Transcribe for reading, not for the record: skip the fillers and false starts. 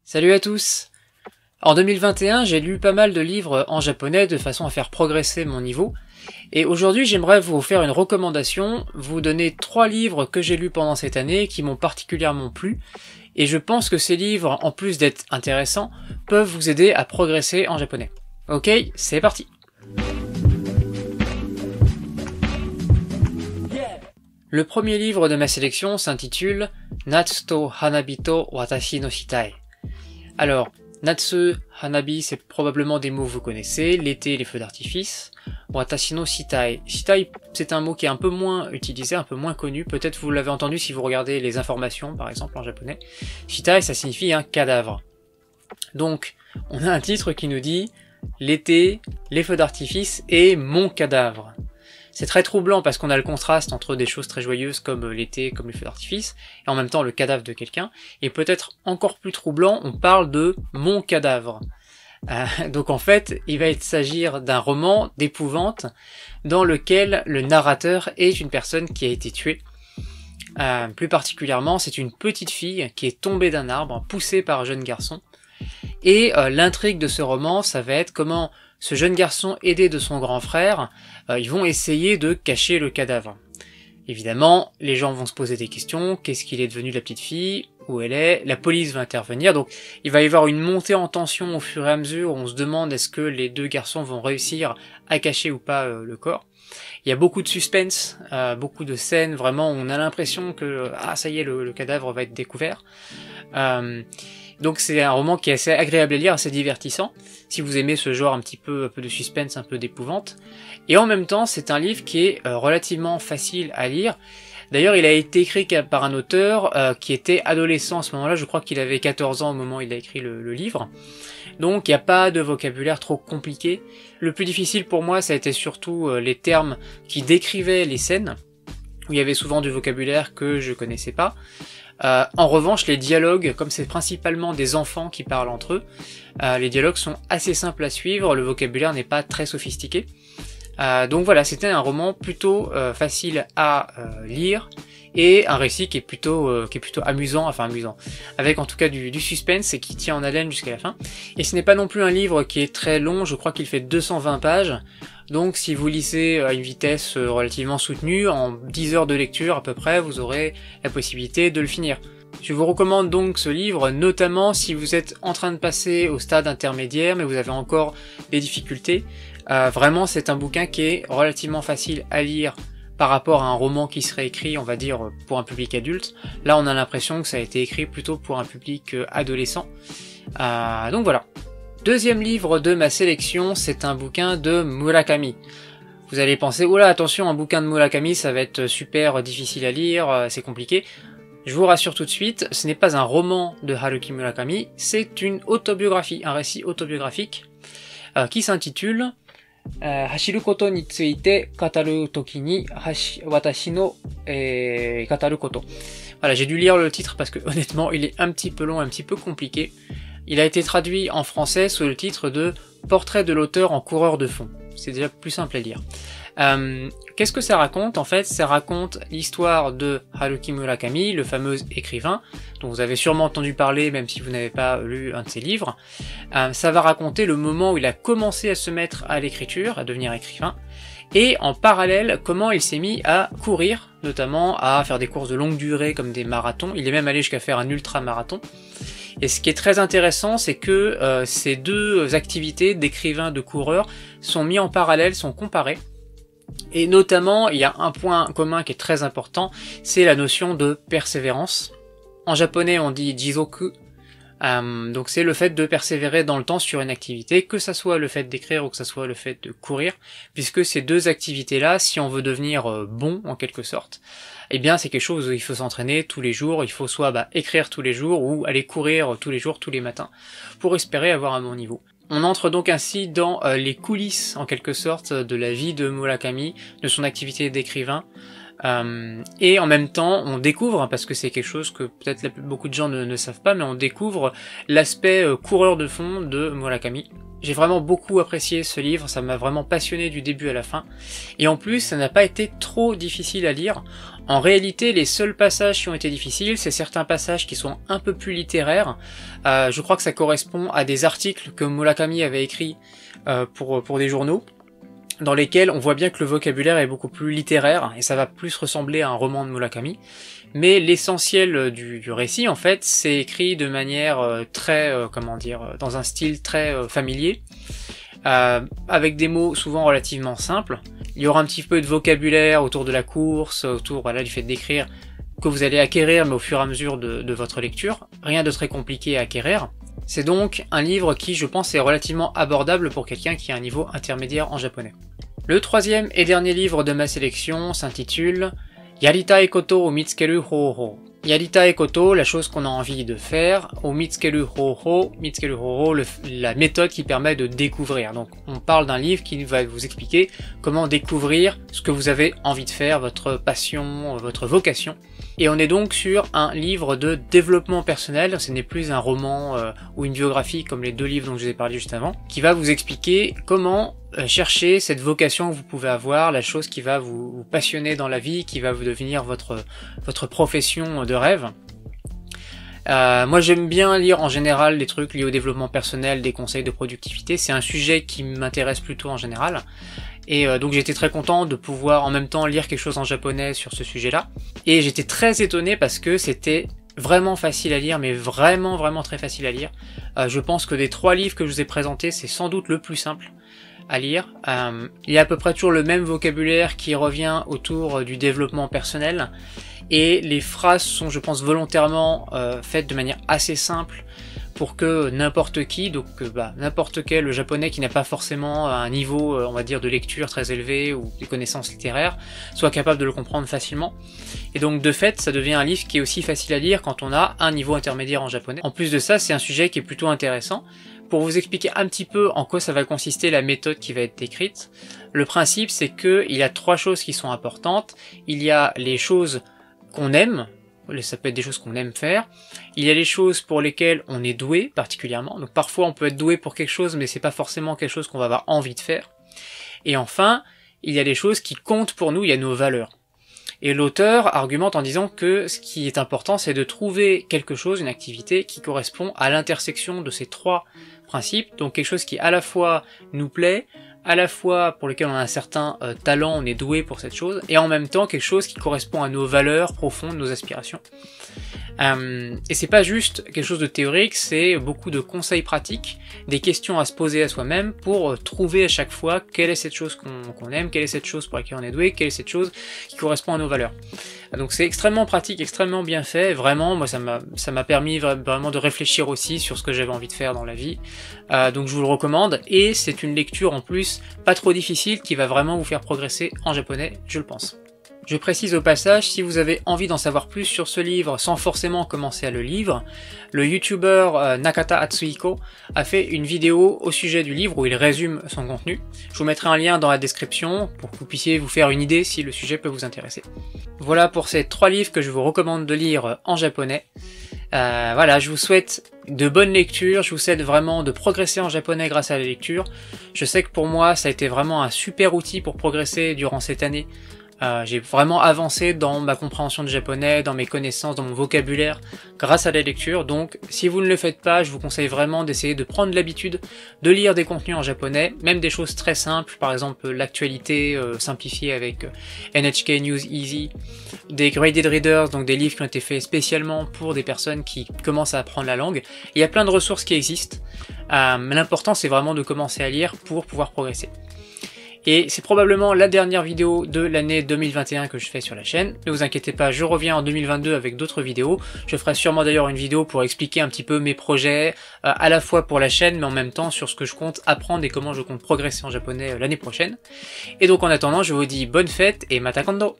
Salut à tous! En 2021, j'ai lu pas mal de livres en japonais de façon à faire progresser mon niveau, et aujourd'hui j'aimerais vous faire une recommandation, vous donner 3 livres que j'ai lus pendant cette année qui m'ont particulièrement plu, et je pense que ces livres, en plus d'être intéressants, peuvent vous aider à progresser en japonais. Ok, c'est parti! Le premier livre de ma sélection s'intitule Natsu to Hanabi to Watashi no Shitai. Alors, Natsu, Hanabi, c'est probablement des mots que vous connaissez, l'été, les feux d'artifice. Watashi no Shitai. Shitai, c'est un mot qui est un peu moins utilisé, un peu moins connu, peut-être vous l'avez entendu si vous regardez les informations, par exemple, en japonais. Shitai, ça signifie un cadavre. Donc, on a un titre qui nous dit l'été, les feux d'artifice et mon cadavre. C'est très troublant parce qu'on a le contraste entre des choses très joyeuses comme l'été, comme les feux d'artifice, et en même temps le cadavre de quelqu'un, et peut-être encore plus troublant, on parle de mon cadavre. Donc en fait, il va s'agir d'un roman d'épouvante dans lequel le narrateur est une personne qui a été tuée. Plus particulièrement, c'est une petite fille qui est tombée d'un arbre, poussée par un jeune garçon, et l'intrigue de ce roman, ça va être comment ce jeune garçon, aidé de son grand frère, ils vont essayer de cacher le cadavre. Évidemment, les gens vont se poser des questions, qu'est-ce qu'il est devenu de la petite fille, où elle est, la police va intervenir, donc il va y avoir une montée en tension au fur et à mesure, où on se demande est-ce que les deux garçons vont réussir à cacher ou pas le corps. Il y a beaucoup de suspense, beaucoup de scènes, vraiment on a l'impression que ça y est, le cadavre va être découvert. Donc c'est un roman qui est assez agréable à lire, assez divertissant, si vous aimez ce genre un peu de suspense, un peu d'épouvante. Et en même temps, c'est un livre qui est relativement facile à lire. D'ailleurs, il a été écrit par un auteur qui était adolescent à ce moment-là, je crois qu'il avait 14 ans au moment où il a écrit le livre. Donc il n'y a pas de vocabulaire trop compliqué. Le plus difficile pour moi, ça a été surtout les termes qui décrivaient les scènes, où il y avait souvent du vocabulaire que je connaissais pas. En revanche, les dialogues, comme c'est principalement des enfants qui parlent entre eux, les dialogues sont assez simples à suivre, le vocabulaire n'est pas très sophistiqué. Donc voilà, c'était un roman plutôt facile à lire, et un récit qui est plutôt amusant, avec en tout cas du suspense et qui tient en haleine jusqu'à la fin. Et ce n'est pas non plus un livre qui est très long, je crois qu'il fait 220 pages, donc si vous lisez à une vitesse relativement soutenue, en 10 heures de lecture à peu près, vous aurez la possibilité de le finir. Je vous recommande donc ce livre, notamment si vous êtes en train de passer au stade intermédiaire, mais vous avez encore des difficultés. Vraiment, c'est un bouquin qui est relativement facile à lire par rapport à un roman qui serait écrit, on va dire, pour un public adulte. Là, on a l'impression que ça a été écrit plutôt pour un public adolescent. Donc voilà. Deuxième livre de ma sélection, c'est un bouquin de Murakami. Vous allez penser, oula, attention, un bouquin de Murakami, ça va être super difficile à lire, c'est compliqué. Je vous rassure tout de suite, ce n'est pas un roman de Haruki Murakami, c'est une autobiographie, un récit autobiographique, qui s'intitule Hashiru koto ni tsuite kataru toki ni watashi no kataru koto. Voilà, j'ai dû lire le titre parce que honnêtement, il est un petit peu long, un petit peu compliqué. Il a été traduit en français sous le titre de Portrait de l'auteur en coureur de fond. C'est déjà plus simple à lire. Qu'est-ce que ça raconte? En fait, ça raconte l'histoire de Haruki Murakami, le fameux écrivain, dont vous avez sûrement entendu parler, même si vous n'avez pas lu un de ses livres. Ça va raconter le moment où il a commencé à se mettre à l'écriture, à devenir écrivain, et en parallèle, comment il s'est mis à courir, notamment à faire des courses de longue durée comme des marathons. Il est même allé jusqu'à faire un ultra-marathon. Et ce qui est très intéressant, c'est que ces deux activités d'écrivain, de coureur, sont mis en parallèle, sont comparées. Et notamment, il y a un point commun qui est très important, c'est la notion de persévérance. En japonais, on dit jizoku. Donc c'est le fait de persévérer dans le temps sur une activité, que ça soit le fait d'écrire ou que ça soit le fait de courir, puisque ces deux activités-là, si on veut devenir bon en quelque sorte, eh bien c'est quelque chose où il faut s'entraîner tous les jours, il faut soit écrire tous les jours ou aller courir tous les jours, tous les matins, pour espérer avoir un bon niveau. On entre donc ainsi dans les coulisses en quelque sorte de la vie de Murakami, de son activité d'écrivain, et en même temps on découvre, parce que c'est quelque chose que peut-être beaucoup de gens ne savent pas, mais on découvre l'aspect coureur de fond de Murakami. J'ai vraiment beaucoup apprécié ce livre, ça m'a vraiment passionné du début à la fin, et en plus ça n'a pas été trop difficile à lire. En réalité, les seuls passages qui ont été difficiles, c'est certains passages qui sont un peu plus littéraires. Je crois que ça correspond à des articles que Murakami avait écrits pour des journaux, dans lesquels on voit bien que le vocabulaire est beaucoup plus littéraire, et ça va plus ressembler à un roman de Murakami. Mais l'essentiel du récit, en fait, c'est écrit de manière très, dans un style très familier, avec des mots souvent relativement simples. Il y aura un petit peu de vocabulaire autour de la course, autour du fait d'écrire, que vous allez acquérir, mais au fur et à mesure de votre lecture. Rien de très compliqué à acquérir. C'est donc un livre qui, je pense, est relativement abordable pour quelqu'un qui a un niveau intermédiaire en japonais. Le troisième et dernier livre de ma sélection s'intitule Yaritai koto o mitsukeru hōhō. Yaritai koto, la chose qu'on a envie de faire, o mitsukeru hōhō, la méthode qui permet de découvrir. Donc on parle d'un livre qui va vous expliquer comment découvrir ce que vous avez envie de faire, votre passion, votre vocation. Et on est donc sur un livre de développement personnel, ce n'est plus un roman ou une biographie comme les deux livres dont je vous ai parlé juste avant, qui va vous expliquer comment chercher cette vocation que vous pouvez avoir, la chose qui va vous passionner dans la vie, qui va vous devenir votre profession de rêve. Moi j'aime bien lire en général des trucs liés au développement personnel, des conseils de productivité, c'est un sujet qui m'intéresse plutôt en général. Et donc j'étais très content de pouvoir en même temps lire quelque chose en japonais sur ce sujet-là. Et j'étais très étonné parce que c'était vraiment facile à lire, mais vraiment très facile à lire. Je pense que des 3 livres que je vous ai présentés, c'est sans doute le plus simple à lire. Il y a à peu près toujours le même vocabulaire qui revient autour du développement personnel. Et les phrases sont, je pense, volontairement faites de manière assez simple pour que n'importe qui, donc n'importe quel japonais qui n'a pas forcément un niveau, on va dire, de lecture très élevé ou des connaissances littéraires, soit capable de le comprendre facilement. Et donc de fait, ça devient un livre qui est aussi facile à lire quand on a un niveau intermédiaire en japonais. En plus de ça, c'est un sujet qui est plutôt intéressant. Pour vous expliquer un petit peu en quoi ça va consister la méthode qui va être décrite, le principe c'est que il y a 3 choses qui sont importantes. Il y a les choses qu'on aime, ça peut être des choses qu'on aime faire. Il y a les choses pour lesquelles on est doué particulièrement. Donc parfois on peut être doué pour quelque chose, mais c'est pas forcément quelque chose qu'on va avoir envie de faire. Et enfin, il y a les choses qui comptent pour nous, il y a nos valeurs. Et l'auteur argumente en disant que ce qui est important, c'est de trouver quelque chose, une activité qui correspond à l'intersection de ces 3 principes. Donc quelque chose qui à la fois nous plaît, à la fois pour lequel on a un certain talent, on est doué pour cette chose, et en même temps quelque chose qui correspond à nos valeurs profondes, nos aspirations. Et c'est pas juste quelque chose de théorique, c'est beaucoup de conseils pratiques, des questions à se poser à soi-même pour trouver à chaque fois quelle est cette chose qu'on aime, quelle est cette chose pour laquelle on est doué, quelle est cette chose qui correspond à nos valeurs. Donc c'est extrêmement pratique, extrêmement bien fait, vraiment, moi ça m'a permis vraiment de réfléchir aussi sur ce que j'avais envie de faire dans la vie, donc je vous le recommande, et c'est une lecture en plus pas trop difficile qui va vraiment vous faire progresser en japonais, je le pense. Je précise au passage, si vous avez envie d'en savoir plus sur ce livre sans forcément commencer à le lire, le youtubeur Nakata Atsuhiko a fait une vidéo au sujet du livre où il résume son contenu. Je vous mettrai un lien dans la description pour que vous puissiez vous faire une idée si le sujet peut vous intéresser. Voilà pour ces 3 livres que je vous recommande de lire en japonais. Voilà, je vous souhaite de bonnes lectures, je vous souhaite vraiment de progresser en japonais grâce à la lecture. Je sais que pour moi, ça a été vraiment un super outil pour progresser durant cette année. J'ai vraiment avancé dans ma compréhension du japonais, dans mes connaissances, dans mon vocabulaire, grâce à la lecture. Donc, si vous ne le faites pas, je vous conseille vraiment d'essayer de prendre l'habitude de lire des contenus en japonais, même des choses très simples, par exemple l'actualité simplifiée avec NHK News Easy, des graded readers, donc des livres qui ont été faits spécialement pour des personnes qui commencent à apprendre la langue. Il y a plein de ressources qui existent. L'important, c'est vraiment de commencer à lire pour pouvoir progresser. Et c'est probablement la dernière vidéo de l'année 2021 que je fais sur la chaîne. Ne vous inquiétez pas, je reviens en 2022 avec d'autres vidéos. Je ferai sûrement d'ailleurs une vidéo pour expliquer un petit peu mes projets, à la fois pour la chaîne, mais en même temps sur ce que je compte apprendre et comment je compte progresser en japonais l'année prochaine. Et donc en attendant, je vous dis bonne fête et mata kondo!